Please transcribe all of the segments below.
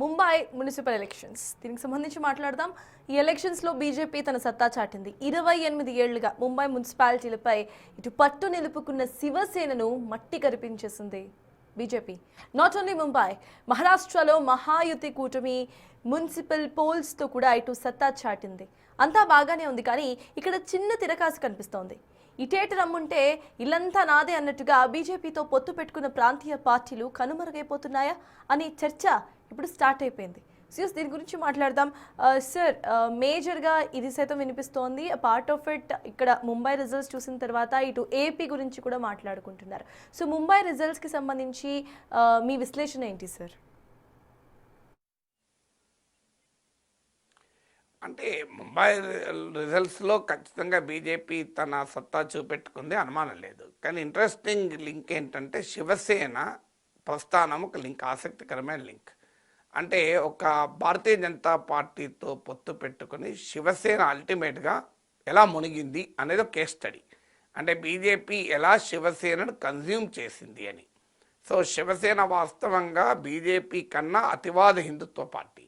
Mumbai municipal elections దీనికి సంబంధించి మాట్లాడదాం. ఈ ఎలక్షన్స్లో బీజేపీ తన సత్తా చాటింది. 28 ఏళ్లుగా ముంబై మున్సిపాలిటీలపై ఇటు పట్టు నిలుపుకున్న శివసేనను మట్టి కరిపించేసింది బీజేపీ. నాట్ ఓన్లీ ముంబై, మహారాష్ట్రలో మహాయుతి కూటమి మున్సిపల్ పోల్స్తో కూడా ఇటు సత్తా చాటింది. అంతా బాగానే ఉంది, కానీ ఇక్కడ చిన్న తిరకాసు కనిపిస్తోంది. ఇటేట రమ్ముంటే ఇల్లంతా నాదే అన్నట్టుగా బీజేపీతో పొత్తు పెట్టుకున్న ప్రాంతీయ పార్టీలు కనుమరుగైపోతున్నాయా అని చర్చ ఇప్పుడు స్టార్ట్ అయిపోయింది. సిఎస్ దీని గురించి మాట్లాడదాం. సార్, మేజర్గా ఇది సైతం వినిపిస్తోంది. పార్ట్ ఆఫ్ ఇట్ ఇక్కడ ముంబై రిజల్ట్స్ చూసిన తర్వాత ఇటు ఏపీ గురించి కూడా మాట్లాడుకుంటున్నారు. సో ముంబై రిజల్ట్స్కి సంబంధించి మీ విశ్లేషణ ఏంటి సార్? అంటే ముంబై రిజల్ట్స్లో ఖచ్చితంగా బీజేపీ తన సత్తా చూపెట్టుకుంది, అనుమానం లేదు. కానీ ఇంట్రెస్టింగ్ లింక్ ఏంటంటే శివసేన ప్రస్థానం ఒక లింక్, ఆసక్తికరమైన లింక్. అంటే ఒక భారతీయ జనతా పార్టీతో పొత్తు పెట్టుకుని శివసేన అల్టిమేట్గా ఎలా మునిగింది అనేది ఒక కేస్ స్టడీ. అంటే బీజేపీ ఎలా శివసేనను కన్జ్యూమ్ చేసింది అని. సో శివసేన వాస్తవంగా బీజేపీ కన్నా అతివాద హిందుత్వ పార్టీ,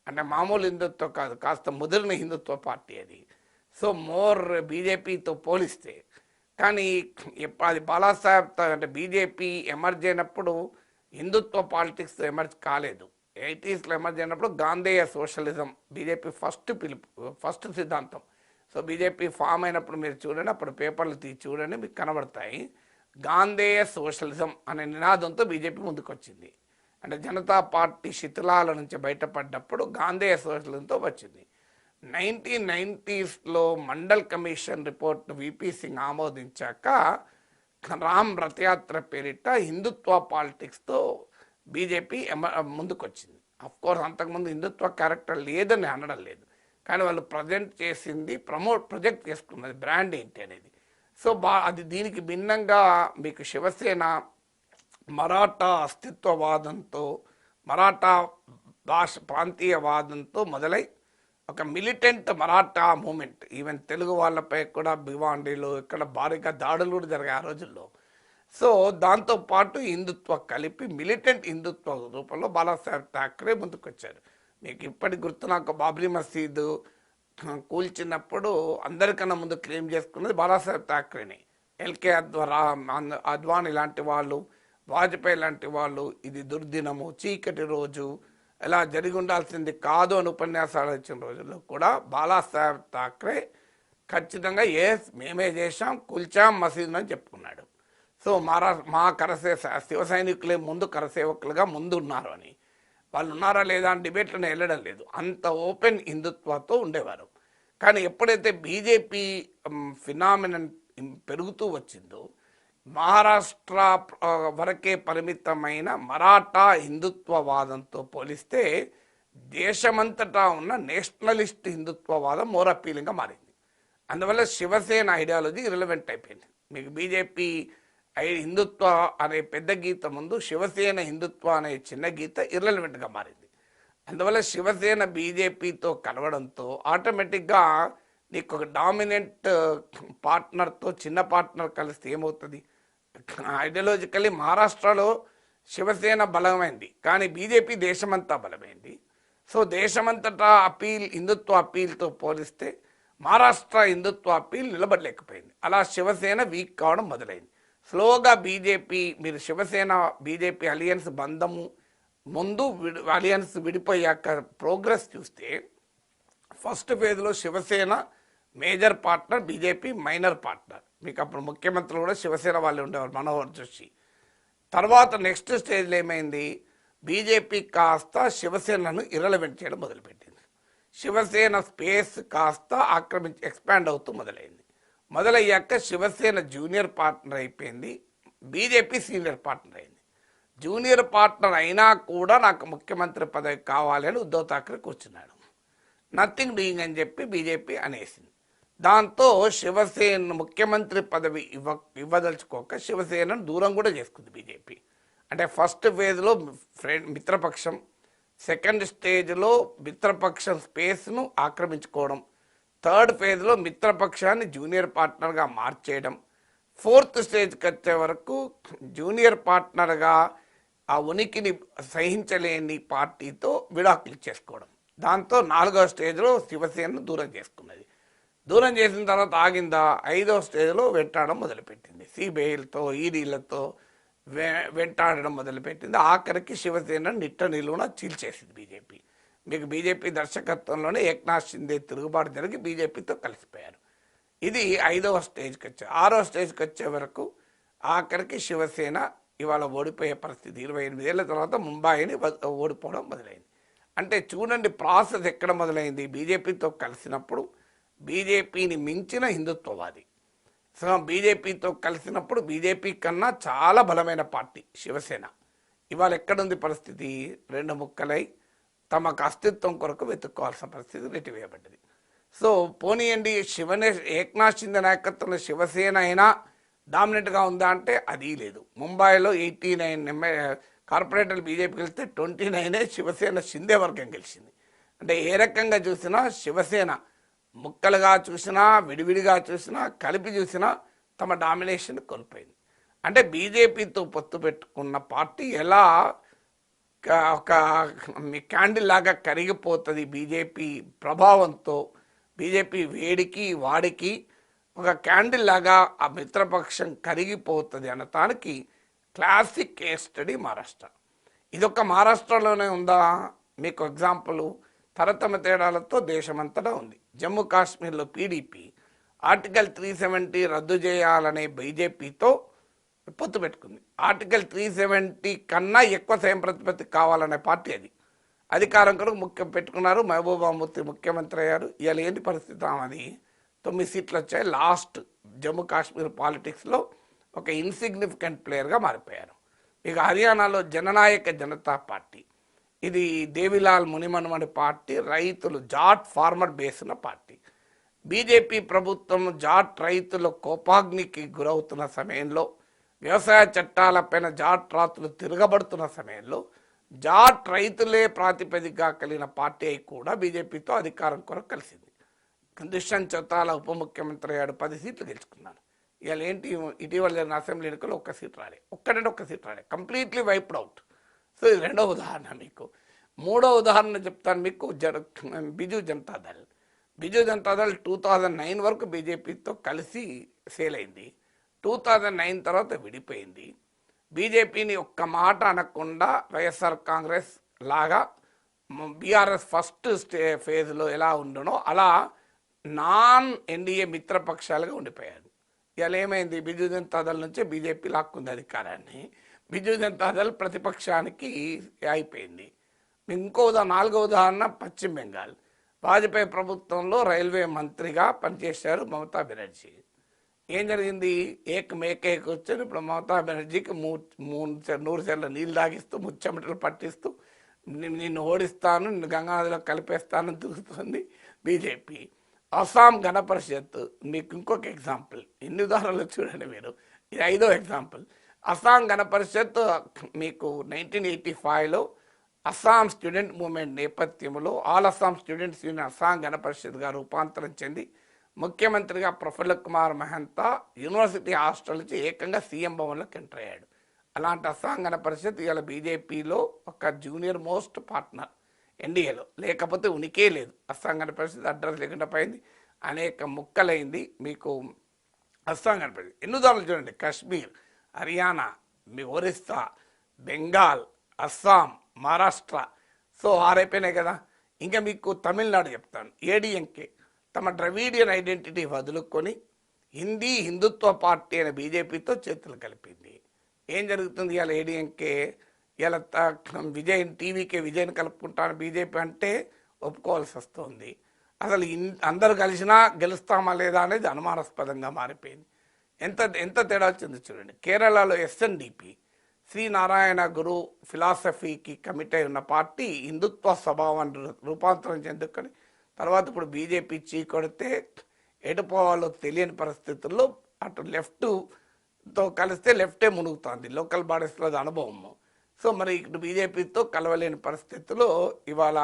అంటే మామూలు హిందుత్వం కాదు, కాస్త ముదిరిన హిందుత్వ పార్టీ అది. సో మోర్ బీజేపీతో పోలిస్తే. కానీ అది బాలాసాహెబ్ అంటే బీజేపీ ఎమర్జ్ అయినప్పుడు హిందుత్వ పాలిటిక్స్ ఎమర్జ్ కాలేదు. 80స్లో ఎమర్జ్ అయినప్పుడు గాంధేయ సోషలిజం బీజేపీ ఫస్ట్ సిద్ధాంతం. సో బీజేపీ ఫామ్ అయినప్పుడు మీరు చూడండి, అప్పుడు పేపర్లు తీసి చూడండి, మీకు కనబడతాయి. గాంధేయ సోషలిజం అనే నినాదంతో బీజేపీ ముందుకొచ్చింది. అంటే జనతా పార్టీ శిథిలాల నుంచి బయటపడ్డప్పుడు గాంధేయ సోషలిజంతో వచ్చింది. 1990స్లో Mandal commission report VP Singh ఆమోదించాక రామ్ రథయాత్ర పేరిట హిందుత్వ పాలిటిక్స్తో బీజేపీ ముందుకొచ్చింది. అఫ్కోర్స్ అంతకుముందు హిందుత్వ క్యారెక్టర్ లేదని అనడం లేదు, కానీ వాళ్ళు ప్రజెంట్ చేసింది ప్రొజెక్ట్ చేసుకున్నది బ్రాండ్ ఏంటి అనేది. సో అది దీనికి భిన్నంగా మీకు శివసేన మరాఠా అస్తిత్వవాదంతో, మరాఠా ప్రాంతీయవాదంతో మొదలై ఒక militant Maratha movement, even Telugu వాళ్ళపై కూడా భివాండిలో ఇక్కడ భారీగా దాడులు కూడా జరిగాయి ఆ రోజుల్లో. సో దాంతోపాటు హిందుత్వ కలిపి మిలిటెంట్ హిందుత్వ రూపంలో బాలాసాహెబ్ ఠాక్రే ముందుకొచ్చారు. మీకు ఇప్పటికి గుర్తు, నాకు బాబ్రీ మసీదు కూల్చినప్పుడు అందరికన్నా ముందు క్లెయిమ్ చేసుకున్నది బాలాసాహెబ్ ఠాక్రేని. ఎల్కే అద్వానీ లాంటి వాళ్ళు, వాజ్పేయి లాంటి వాళ్ళు ఇది దుర్దినము, చీకటి రోజు, ఇలా జరిగి ఉండాల్సింది కాదు అని ఉపన్యాసాలు ఇచ్చిన రోజుల్లో కూడా బాలాసాహెబ్ ఠాక్రే ఖచ్చితంగా మేమే చేశాం, కూల్చాం మసీదును అని చెప్పుకున్నాడు. సో మా శివ సైనికులే ముందు కరసేవకులుగా ముందు ఉన్నారు అని. వాళ్ళు ఉన్నారా లేదా అని డిబేట్లను వెళ్ళడం లేదు, అంత ఓపెన్ హిందుత్వతో ఉండేవారు. కానీ ఎప్పుడైతే బీజేపీ ఫినామినన్ పెరుగుతూ వచ్చిందో, మహారాష్ట్ర వరకే పరిమితమైన మరాఠా హిందుత్వవాదంతో పోలిస్తే దేశమంతటా ఉన్న నేషనలిస్ట్ హిందుత్వవాదం మోర్ అపీలింగ్గా మారింది. అందువల్ల శివసేన ఐడియాలజీ రిలవెంట్ అయిపోయింది. మీకు బీజేపీ హిందుత్వ అనే పెద్ద గీత ముందు శివసేన హిందుత్వ అనే చిన్న గీత ఇర్రెలవెంట్గా మారింది. అందువల్ల శివసేన బీజేపీతో కలవడంతో ఆటోమేటిక్గా నీకు ఒక డామినెంట్ పార్ట్నర్తో చిన్న పార్ట్నర్ కలిస్తే ఏమవుతుంది? ఐడియాలజికల్లీ మహారాష్ట్రలో శివసేన బలమైంది, కానీ బీజేపీ దేశమంతా బలమైంది. సో దేశమంతటా హిందుత్వ అపీల్తో పోలిస్తే మహారాష్ట్ర హిందుత్వ అపీల్ నిలబడలేకపోయింది. అలా శివసేన వీక్ కావడం మొదలైంది. స్లోగా మీరు శివసేన బీజేపీ అలియన్స్ బంధము ముందు అలియన్స్ విడిపోయాక ప్రోగ్రెస్ చూస్తే, ఫస్ట్ ఫేజ్లో Shiv Sena major partner, BJP minor partner. మీకు అప్పుడు ముఖ్యమంత్రులు కూడా శివసేన వాళ్ళు ఉండేవారు, మనోహర్ జోషి. తర్వాత నెక్స్ట్ స్టేజ్లో ఏమైంది? బీజేపీ కాస్త శివసేనను ఇర్రెలవెంట్ చేయడం మొదలుపెట్టింది. శివసేన స్పేస్ కాస్త ఎక్స్పాండ్ అవుతూ మొదలయ్యాక శివసేన జూనియర్ పార్ట్నర్ అయిపోయింది, బీజేపీ సీనియర్ పార్ట్నర్ అయింది. జూనియర్ పార్ట్నర్ అయినా కూడా నాకు ముఖ్యమంత్రి పదవి కావాలి అని ఉద్ధవ్ ఠాక్రే కూర్చున్నాడు. నథింగ్ డూయింగ్ అని చెప్పి బీజేపీ అనేసింది. దాంతో శివసేన ముఖ్యమంత్రి పదవి ఇవ్వదలుచుకోక శివసేనను దూరం కూడా చేసుకుంది బీజేపీ. అంటే ఫస్ట్ ఫేజ్లో మిత్రపక్షం, సెకండ్ స్టేజ్లో మిత్రపక్షం స్పేస్ను ఆక్రమించుకోవడం, థర్డ్ ఫేజ్లో మిత్రపక్షాన్ని జూనియర్ పార్ట్నర్గా మార్చేయడం, ఫోర్త్ స్టేజ్కి వచ్చే వరకు జూనియర్ పార్ట్నర్గా ఆ ఉనికిని సహించలేని పార్టీతో విడాకులు చేసుకోవడం. దాంతో 4వ స్టేజ్లో శివసేనను దూరం చేసుకున్నది. దూరం చేసిన తర్వాత ఆగిందా, 5వ స్టేజ్లో వెంటాడడం మొదలుపెట్టింది. సిబిఐలతో ఈడీలతో వెంటాడడం మొదలుపెట్టింది. ఆఖరికి శివసేన నిట్ట నిలువున చీల్చేసింది బీజేపీ. మీకు బీజేపీ దర్శకత్వంలోనే ఏక్నాథ్ షిండే తిరుగుబాటు జరిగి బీజేపీతో కలిసిపోయారు. ఇది 5వ స్టేజ్కి వచ్చే 6వ స్టేజ్కి వచ్చే వరకు ఆఖరికి శివసేన ఇవాళ ఓడిపోయే పరిస్థితి. 28 ఏళ్ల తర్వాత ముంబాయిని ఓడిపోవడం మొదలైంది. అంటే చూడండి ప్రాసెస్ ఎక్కడ మొదలైంది. బీజేపీతో కలిసినప్పుడు బీజేపీని మించిన హిందుత్వవాది. సో బీజేపీతో కలిసినప్పుడు బీజేపీ కన్నా చాలా బలమైన పార్టీ శివసేన. ఇవాళ ఎక్కడుంది పరిస్థితి, 2 ముక్కలై తమకు అస్తిత్వం కొరకు వెతుక్కోవాల్సిన పరిస్థితి నెట్టివేయబడ్డది. సో పోనీయండి, ఏక్నాథ్ షిండే నాయకత్వంలో శివసేన అయినా డామినెంట్గా ఉందా అంటే అది లేదు. ముంబైలో 89 కార్పొరేటర్లు బీజేపీ గెలిస్తే 29 శివసేన షిండే వర్గం గెలిచింది. అంటే ఏ రకంగా చూసినా శివసేన ముక్కలుగా చూసినా విడివిడిగా చూసినా కలిపి చూసినా తమ డామినేషన్ కోల్పోయింది. అంటే బీజేపీతో పొత్తు పెట్టుకున్న పార్టీ ఎలా ఒక మీ క్యాండిల్ లాగా కరిగిపోతుంది బీజేపీ ప్రభావంతో. బీజేపీ వేడికి వాడికి ఒక క్యాండిల్ లాగా ఆ మిత్రపక్షం కరిగిపోతుంది అనటానికి క్లాసిక్ కేస్ స్టడీ మహారాష్ట్ర. ఇదొక మహారాష్ట్రలోనే ఉందా? మీకు ఎగ్జాంపుల్ తరతమ తేడాలతో దేశమంతటా ఉంది. జమ్మూ కాశ్మీర్లో పీడీపీ ఆర్టికల్ 370 రద్దు చేయాలనే బీజేపీతో పొత్తు పెట్టుకుంది. ఆర్టికల్ 370 కన్నా ఎక్కువ స్వయం ప్రతిపత్తి కావాలనే పార్టీ అది. అధికారం కొరకు పెట్టుకున్నారు. మహబూబా ముఫ్తీ ముఖ్యమంత్రి అయ్యారు. ఇవాళ ఏంటి పరిస్థితి? అది 9 సీట్లు వచ్చాయి. లాస్ట్ జమ్మూ కాశ్మీర్ పాలిటిక్స్లో ఒక ఇన్సిగ్నిఫికెంట్ ప్లేయర్గా మారిపోయారు. ఇక హర్యానాలో జననాయక జనతా పార్టీ, ఇది దేవిలాల్ మునిమన్మని పార్టీ, రైతులు జాట్ ఫార్మర్ బేస్ ఉన్న పార్టీ. బీజేపీ ప్రభుత్వం జాట్ రైతుల కోపాగ్నికి గురవుతున్న సమయంలో, వ్యవసాయ చట్టాలపైన జాట్ రాతులు తిరగబడుతున్న సమయంలో జాట్ రైతులే ప్రాతిపదికగా కలిగిన పార్టీ అయి కూడా బీజేపీతో అధికారం కొరకు కలిసింది. దుష్యంత్ చౌతాల ఉప ముఖ్యమంత్రి అయ్యాడు, 10 సీట్లు గెలుచుకున్నాడు. ఇవాళ ఏంటి, ఇటీవల జరిగిన అసెంబ్లీ ఎన్నికల్లో 1 సీట్ రాలే, ఒక్క సీట్ రాలే, కంప్లీట్లీ వైప్డ్ అవుట్. సో ఇది 2వ ఉదాహరణ. మీకు 3వ ఉదాహరణ చెప్తాను. మీకు బిజు జనతాదళ్. బిజు జనతాదళ్ 2009 వరకు బీజేపీతో కలిసి సేల్ అయింది. 2009 తర్వాత విడిపోయింది. బీజేపీని ఒక్క మాట అనకుండా వైఎస్ఆర్ కాంగ్రెస్ లాగా బీఆర్ఎస్ ఫస్ట్ ఫేజ్లో ఎలా ఉండనో అలా నాన్ ఎన్డీఏ మిత్రపక్షాలుగా ఉండిపోయారు. ఇవాళ ఏమైంది, బిజు జనతాదళ్ నుంచి బీజేపీ లాక్కుంది అధికారాన్ని. బిజు జనతాదళ్ ప్రతిపక్షానికి అయిపోయింది. ఇంకో 4వ ఉదాహరణ పశ్చిమ బెంగాల్. వాజ్పేయి ప్రభుత్వంలో రైల్వే మంత్రిగా పనిచేశారు మమతా బెనర్జీ. ఏం జరిగింది, మేకేకి వచ్చారు. ఇప్పుడు మమతా బెనర్జీకి 100 సార్లు నీళ్ళు తాగిస్తూ ముచ్చెమటలు పట్టిస్తూ నిన్ను ఓడిస్తాను, నిన్ను గంగానదిలో కలిపేస్తానని తిరుగుతుంది బీజేపీ. అస్సాం గణ పరిషత్ మీకు ఇంకొక ఎగ్జాంపుల్. ఎన్ని ఉదాహరణలు చూడండి మీరు. ఇది 5వ ఎగ్జాంపుల్. అస్సాం గణ పరిషత్ మీకు 1985లో అస్సాం స్టూడెంట్ మూవ్మెంట్ నేపథ్యంలో all Assam students union Assam గణ పరిషత్గా రూపాంతరం చెంది ముఖ్యమంత్రిగా ప్రఫుల్ల కుమార్ మహంతా యూనివర్సిటీ హాస్టల్ నుంచి ఏకంగా సీఎం భవన్లోకి ఎంటర్ అయ్యాడు. అలాంటి అస్సాం గణ పరిషత్ ఇవాళ బీజేపీలో ఒక జూనియర్ మోస్ట్ పార్ట్నర్ ఎన్డీఏలో, లేకపోతే ఉనికే లేదు. అస్సాం గణ పరిషత్ అడ్రస్ లేకుండా పోయింది, అనేక ముక్కలైంది. మీకు అస్సాం గణ పరిషత్ ఎన్ని ఉదాహరణలు చూడండి. కాశ్మీర్, హర్యానా, మీ ఒరిస్సా, బెంగాల్, అస్సాం, మహారాష్ట్ర. సో 6 అయిపోయినాయి కదా. ఇంకా మీకు తమిళనాడు చెప్తాను. ఏడీఎంకే తమ ద్రవిడియన్ ఐడెంటిటీ వదులుకొని హిందుత్వ పార్టీ అయిన బీజేపీతో చేతులు కలిపింది. ఏం జరుగుతుంది ఇవాళ? ఏడీఎంకే ఇలా టీవీకే విజయ్ని కలుపుకుంటాను బీజేపీ అంటే ఒప్పుకోవాల్సి వస్తుంది. అసలు అందరూ కలిసినా గెలుస్తామా లేదా అనేది అనుమానాస్పదంగా మారిపోయింది. ఎంత తేడా వచ్చింది చూడండి. కేరళలో ఎస్ఎన్డిపి శ్రీనారాయణ గురు ఫిలాసఫీకి కమిట్ అయి ఉన్న పార్టీ హిందుత్వ స్వభావాన్ని రూపాంతరం చెందుకొని తర్వాత ఇప్పుడు బీజేపీ చీకొడితే ఎటుపోవాలో తెలియని పరిస్థితుల్లో అటు లెఫ్ట్తో కలిస్తే లెఫ్టే మునుగుతుంది. లోకల్ బాడీస్లో అనుభవము. సో మరి ఇటు బీజేపీతో కలవలేని పరిస్థితుల్లో ఇవాళ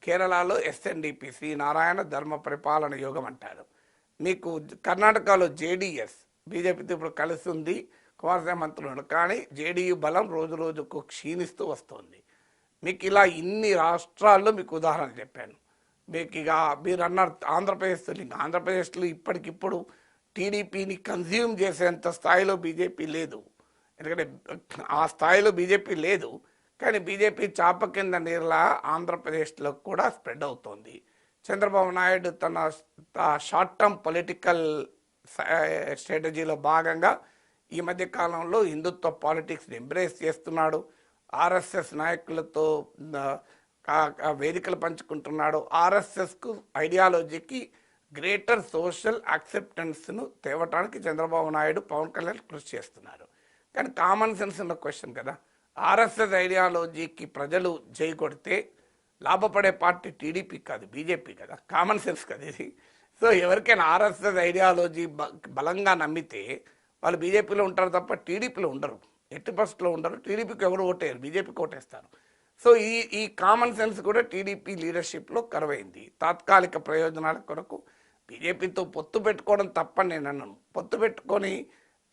కేరళలో ఎస్ఎన్డిపి శ్రీనారాయణ ధర్మ పరిపాలన యోగం అంటారు. మీకు కర్ణాటకలో జేడీఎస్ బీజేపీతో ఇప్పుడు కలిసి ఉంది. కుమారస్వామి మంత్రులు ఉన్నారు. కానీ జేడీయూ బలం రోజు రోజుకు క్షీణిస్తూ వస్తుంది. మీకు ఇలా ఇన్ని రాష్ట్రాల్లో మీకు ఉదాహరణ చెప్పాను. మీకు ఇక మీరు అన్నారు ఆంధ్రప్రదేశ్లో ఇప్పటికిప్పుడు టీడీపీని కన్జ్యూమ్ చేసేంత స్థాయిలో బీజేపీ లేదు. ఎందుకంటే ఆ స్థాయిలో బీజేపీ లేదు. కానీ బీజేపీ చాప కింద నీరులా ఆంధ్రప్రదేశ్లో కూడా స్ప్రెడ్ అవుతోంది. చంద్రబాబు నాయుడు తన షార్ట్ టర్మ్ పొలిటికల్ స్ట్రాటజీలో భాగంగా ఈ మధ్య కాలంలో హిందుత్వ పాలిటిక్స్ని ఎంబ్రేస్ చేస్తున్నాడు. ఆర్ఎస్ఎస్ నాయకులతో వేదికలు పంచుకుంటున్నాడు. ఆర్ఎస్ఎస్కు ఐడియాలజీకి గ్రేటర్ సోషల్ యాక్సెప్టెన్స్ను తేవటానికి చంద్రబాబు నాయుడు, పవన్ కళ్యాణ్ కృషి చేస్తున్నారు. కానీ కామన్ సెన్స్ ఉన్న క్వశ్చన్ కదా. ఆర్ఎస్ఎస్ ఐడియాలజీకి ప్రజలు జై కొడితే లాభపడే పార్టీ టీడీపీ కాదు, బీజేపీ కదా. కామన్ సెన్స్ కదా ఇది. సో ఎవరికైనా ఆర్ఎస్ఎస్ ఐడియాలజీ బలంగా నమ్మితే వాళ్ళు బీజేపీలో ఉంటారు తప్ప టీడీపీలో ఉండరు, ఎట్టి పరిస్థితుల్లో ఉండరు. టీడీపీకి ఎవరు ఓటేయరు, బీజేపీకి ఓటేస్తారు. సో ఈ కామన్ సెన్స్ కూడా టీడీపీ లీడర్షిప్లో కరువైంది. తాత్కాలిక ప్రయోజనాల కొరకు బీజేపీతో పొత్తు పెట్టుకోవడం తప్పని నేను అన్నాను. పొత్తు పెట్టుకొని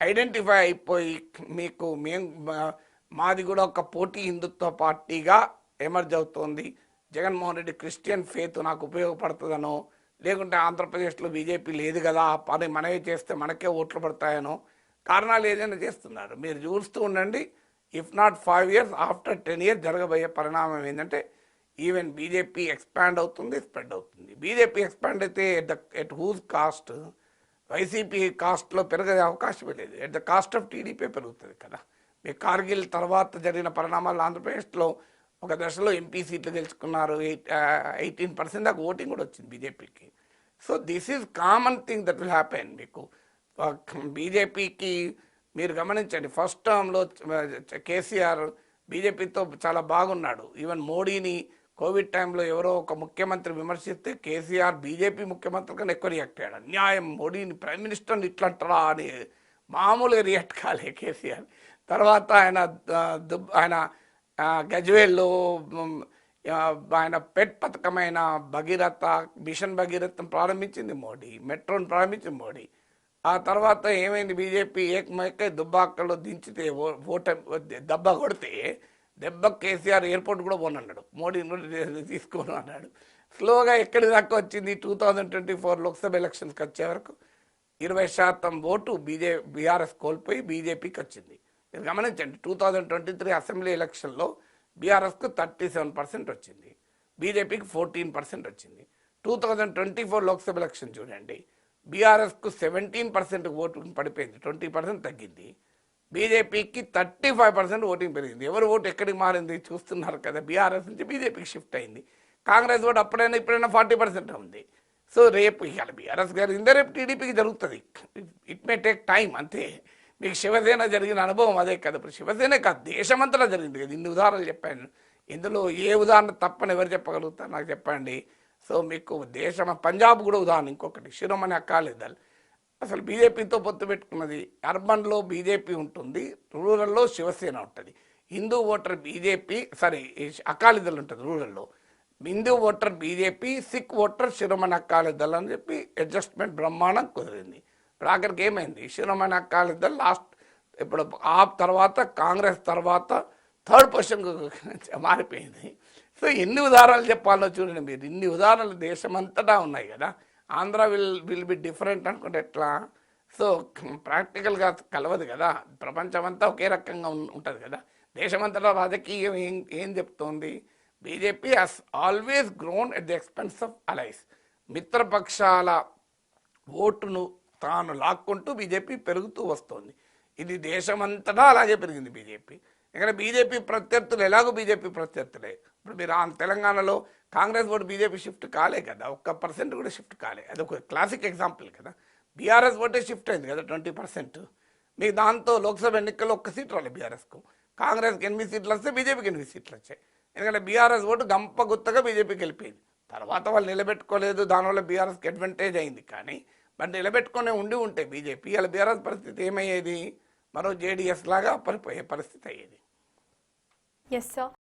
ఐడెంటిఫై అయిపోయి మాది కూడా ఒక పోటీ హిందుత్వ పార్టీగా ఎమర్జ్ అవుతోంది, జగన్మోహన్ రెడ్డి క్రిస్టియన్ ఫేత్ నాకు ఉపయోగపడుతుందనో, లేకుంటే ఆంధ్రప్రదేశ్లో బీజేపీ లేదు కదా ఆ పని మనమే చేస్తే మనకే ఓట్లు పడతాయనో కారణాలు ఏదైనా చేస్తున్నారు. మీరు చూస్తూ ఉండండి. If not 5 years, after 10 years జరగబోయే పరిణామం ఏంటంటే ఈవెన్ బీజేపీ ఎక్స్పాండ్ అవుతుంది, స్ప్రెడ్ అవుతుంది. బీజేపీ ఎక్స్పాండ్ అయితే ఎట్ హూజ్ కాస్ట్? వైసీపీ కాస్ట్లో పెరిగే అవకాశమే లేదు. At the cost of TDP పెరుగుతుంది కదా. మీ కార్గిల్ తర్వాత జరిగిన పరిణామాలు ఆంధ్రప్రదేశ్లో ఒక దశలో ఎంపీ సీట్లు గెలుచుకున్నారు. 18% దాకా ఓటింగ్ కూడా వచ్చింది బీజేపీకి. So this is common thing that will happen. మీకు బీజేపీకి మీరు గమనించండి, ఫస్ట్ టర్మ్లో కేసీఆర్ బీజేపీతో చాలా బాగున్నాడు. ఈవెన్ మోడీని కోవిడ్ టైంలో ఎవరో ఒక ముఖ్యమంత్రి విమర్శిస్తే కేసీఆర్ బీజేపీ ముఖ్యమంత్రి కన్నా ఎక్కువ రియాక్ట్ అయ్యాడు. అన్యాయం, మోడీని ప్రైమ్ మినిస్టర్ని ఇట్లా అంటారా అని మామూలుగా రియాక్ట్ కాలే కేసీఆర్. తర్వాత ఆయన గజ్వేల్లో ఆయన పెట్ పథకమైన భగీరథ, మిషన్ భగీరథను ప్రారంభించింది మోడీ, మెట్రోని ప్రారంభించింది మోడీ. ఆ తర్వాత ఏమైంది, బీజేపీ ఏకమైక దుబ్బాకలో దించితే దెబ్బ కొడితే దెబ్బ కేసీఆర్ ఎయిర్పోర్ట్ కూడా పోనన్నాడు, మోడీ తీసుకోను అన్నాడు. స్లోగా ఎక్కడి దాకా వచ్చింది, 2024 లోక్సభ ఎలక్షన్స్కి వచ్చే వరకు 20% ఓటు బీఆర్ఎస్ కోల్పోయి బీజేపీకి వచ్చింది. మీరు గమనించండి, 2023 అసెంబ్లీ ఎలక్షన్లో బీఆర్ఎస్కు 37% వచ్చింది, బీజేపీకి 14% వచ్చింది. 2024 లోక్సభ ఎలక్షన్ చూడండి, బీఆర్ఎస్కు 17% ఓటింగ్ పడిపోయింది, 20% తగ్గింది. బీజేపీకి 35% ఓటింగ్ పెరిగింది. ఎవరు ఓటు ఎక్కడికి మారింది చూస్తున్నారు కదా. బీఆర్ఎస్ నుంచి బీజేపీకి షిఫ్ట్ అయింది. కాంగ్రెస్ ఓటు అప్పుడైనా ఇప్పుడైనా 40% ఉంది. సో రేపు ఇవాళ బీఆర్ఎస్ జరిగిందే రేపు టీడీపీకి జరుగుతుంది. ఇట్ మే టేక్ టైం అంతే. మీకు శివసేన జరిగిన అనుభవం అదే కదా. ఇప్పుడు శివసేనే కాదు, దేశమంతటా జరిగింది కదా. ఇన్ని ఉదాహరణలు చెప్పాను. ఇందులో ఏ ఉదాహరణ తప్పని ఎవరు చెప్పగలుగుతారు నాకు చెప్పండి. సో మీకు పంజాబ్ కూడా ఉదాహరణ. ఇంకొకటి శిరోమణి అకాలీదళ్ అసలు బీజేపీతో పొత్తు పెట్టుకున్నది. అర్బన్లో బీజేపీ ఉంటుంది, రూరల్లో శివసేన ఉంటుంది. హిందూ ఓటర్ బీజేపీ అకాలీదళ్ ఉంటుంది రూరల్లో. Hindu voter BJP, Sikh voter Shiromani Akali Dal అని చెప్పి అడ్జస్ట్మెంట్ బ్రహ్మాండం కుదిరింది. ఇప్పుడు ఆఖరికి ఏమైంది, శిరోమణి అకాలీదళ్ లాస్ట్ ఇప్పుడు తర్వాత కాంగ్రెస్ తర్వాత 3rd పొజిషన్ మారిపోయింది. సో ఎన్ని ఉదాహరణలు చెప్పాలో చూడండి మీరు. ఇన్ని ఉదాహరణలు దేశమంతటా ఉన్నాయి కదా. ఆంధ్ర విల్ బి డిఫరెంట్ అనుకుంటే ఎట్లా? సో ప్రాక్టికల్గా కలవదు కదా. ప్రపంచమంతా ఒకే రకంగా ఉంటుంది కదా. దేశమంతటా రాజకీయం ఏం చెప్తోంది? BJP has always grown at the expense of allies. మిత్రపక్షాల ఓటును తాను లాక్కుంటూ బీజేపీ పెరుగుతూ వస్తుంది. ఇది దేశమంతటా అలాగే పెరిగింది బీజేపీ. ఇక్కడ బీజేపీ ప్రత్యర్థులు ఎలాగో బీజేపీ ప్రత్యర్థులే. ఇప్పుడు మీరు తెలంగాణలో కాంగ్రెస్ ఓటు బీజేపీ షిఫ్ట్ కాలే కదా, 1% కూడా షిఫ్ట్ కాలే. అది ఒక క్లాసిక్ ఎగ్జాంపుల్ కదా. బీఆర్ఎస్ ఓటే షిఫ్ట్ అయింది కదా 20%. మీకు దాంతో లోక్సభ ఎన్నికల్లో 1 సీట్ రాలేదు బీఆర్ఎస్కు. కాంగ్రెస్కి 8 సీట్లు వస్తే బీజేపీకి 8 సీట్లు వచ్చాయి. ఎందుకంటే బీఆర్ఎస్ ఓటు గంప గుత్తగా బీజేపీకి వెళ్ళిపోయింది. తర్వాత వాళ్ళు నిలబెట్టుకోలేదు, దానివల్ల బీఆర్ఎస్కి అడ్వాంటేజ్ అయింది. కానీ మరి నిలబెట్టుకునే ఉంటే బీజేపీ అలా బీఆర్ఎస్ పరిస్థితి ఏమయ్యేది? మరో జేడీఎస్ లాగా పడిపోయే పరిస్థితి అయ్యేది. Yes sir.